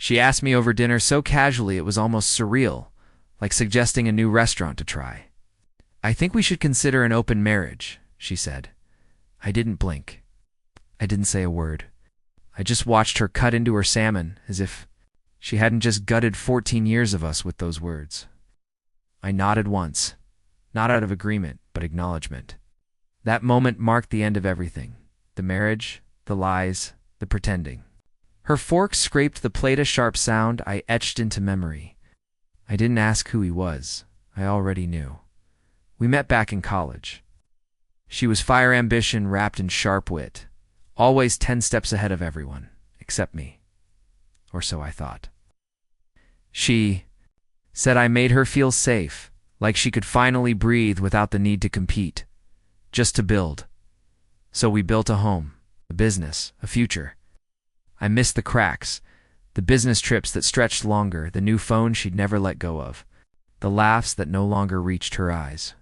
She asked me over dinner so casually it was almost surreal, like suggesting a new restaurant to try. "I think we should consider an open marriage," she said. I didn't blink. I didn't say a word. I just watched her cut into her salmon as if she hadn't just gutted 14 years of us with those words. I nodded once, not out of agreement, but acknowledgement. That moment marked the end of everything. The marriage, the lies, the pretending. Her fork scraped the plate, a sharp sound I etched into memory. I didn't ask who he was. I already knew. We met back in college. She was fire ambition wrapped in sharp wit, always 10 steps ahead of everyone, except me. Or so I thought. She said I made her feel safe, like she could finally breathe without the need to compete, just to build. So we built a home, a business, a future. I missed the cracks, the business trips that stretched longer, the new phone she'd never let go of, the laughs that no longer reached her eyes.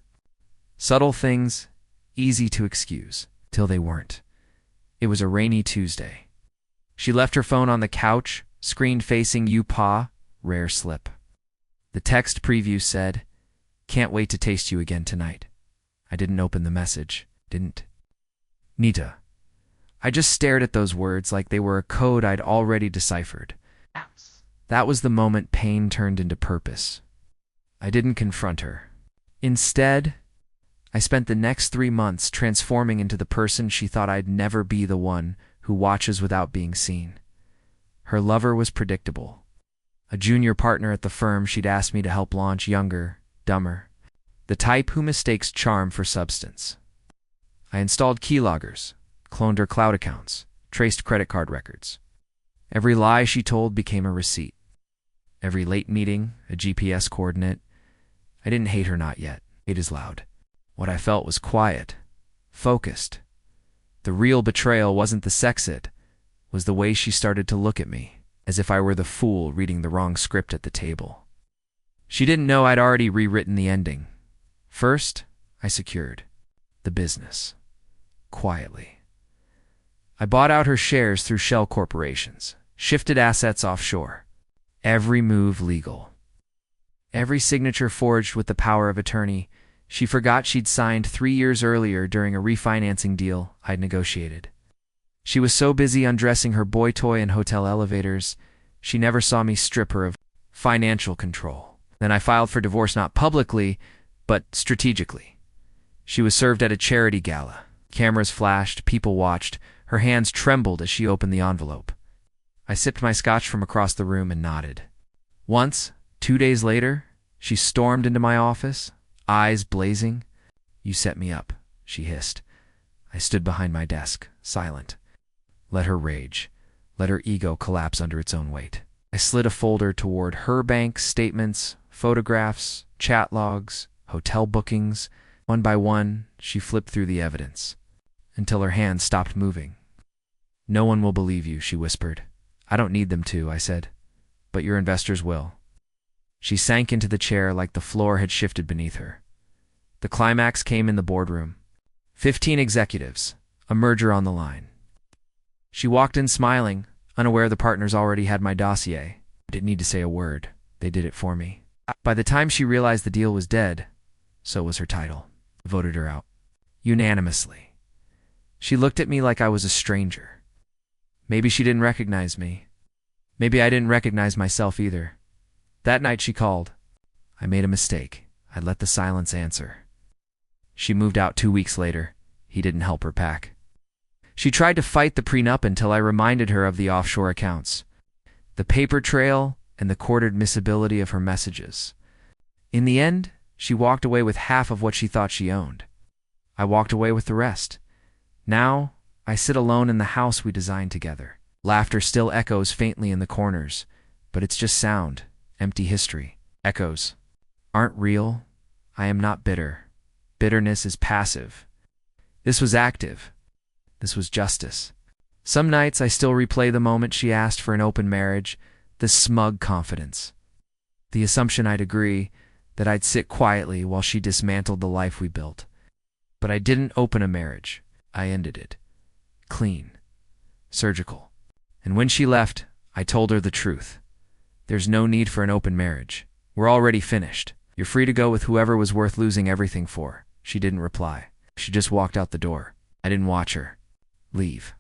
Subtle things, easy to excuse, till they weren't. It was a rainy Tuesday. She left her phone on the couch, screen facing you, Pa, rare slip. The text preview said, "Can't wait to taste you again tonight." I didn't open the message. Didn't. Nita. I just stared at those words like they were a code I'd already deciphered. That was the moment pain turned into purpose. I didn't confront her. Instead, I spent the next 3 months transforming into the person she thought I'd never be, the one who watches without being seen. Her lover was predictable. A junior partner at the firm she'd asked me to help launch, younger, dumber. The type who mistakes charm for substance. I installed keyloggers, cloned her cloud accounts, traced credit card records. Every lie she told became a receipt. Every late meeting, a GPS coordinate. I didn't hate her, not yet. Hate is loud. What I felt was quiet, focused. The real betrayal wasn't the sex, it was the way she started to look at me, as if I were the fool reading the wrong script at the table. She didn't know I'd already rewritten the ending. First, I secured the business. Quietly. I bought out her shares through shell corporations, shifted assets offshore. Every move legal. Every signature forged with the power of attorney. She forgot she'd signed 3 years earlier during a refinancing deal I'd negotiated. She was so busy undressing her boy toy in hotel elevators, she never saw me strip her of financial control. Then I filed for divorce, not publicly, but strategically. She was served at a charity gala. Cameras flashed, people watched. Her hands trembled as she opened the envelope. I sipped my scotch from across the room and nodded. Once, 2 days later, she stormed into my office, eyes blazing. "You set me up," she hissed. I stood behind my desk, silent. Let her rage. Let her ego collapse under its own weight. I slid a folder toward her bank statements, photographs, chat logs, hotel bookings. One by one, she flipped through the evidence, until her hands stopped moving. "No one will believe you," she whispered. "I don't need them to," I said. "But your investors will." She sank into the chair like the floor had shifted beneath her. The climax came in the boardroom. 15 executives, a merger on the line. She walked in smiling, unaware the partners already had my dossier. I didn't need to say a word. They did it for me. By the time she realized the deal was dead, so was her title. I voted her out. Unanimously. She looked at me like I was a stranger. Maybe she didn't recognize me. Maybe I didn't recognize myself either. That night she called. I made a mistake. I let the silence answer. She moved out 2 weeks later. He didn't help her pack. She tried to fight the prenup until I reminded her of the offshore accounts, the paper trail, and the court admissibility of her messages. In the end, she walked away with half of what she thought she owned. I walked away with the rest. Now, I sit alone in the house we designed together. Laughter still echoes faintly in the corners, but it's just sound, empty history. Echoes aren't real. I am not bitter. Bitterness is passive. This was active. This was justice. Some nights I still replay the moment she asked for an open marriage, the smug confidence. The assumption I'd agree, that I'd sit quietly while she dismantled the life we built. But I didn't open a marriage. I ended it. Clean. Surgical. And when she left, I told her the truth. There's no need for an open marriage. We're already finished. You're free to go with whoever was worth losing everything for. She didn't reply. She just walked out the door. I didn't watch her leave.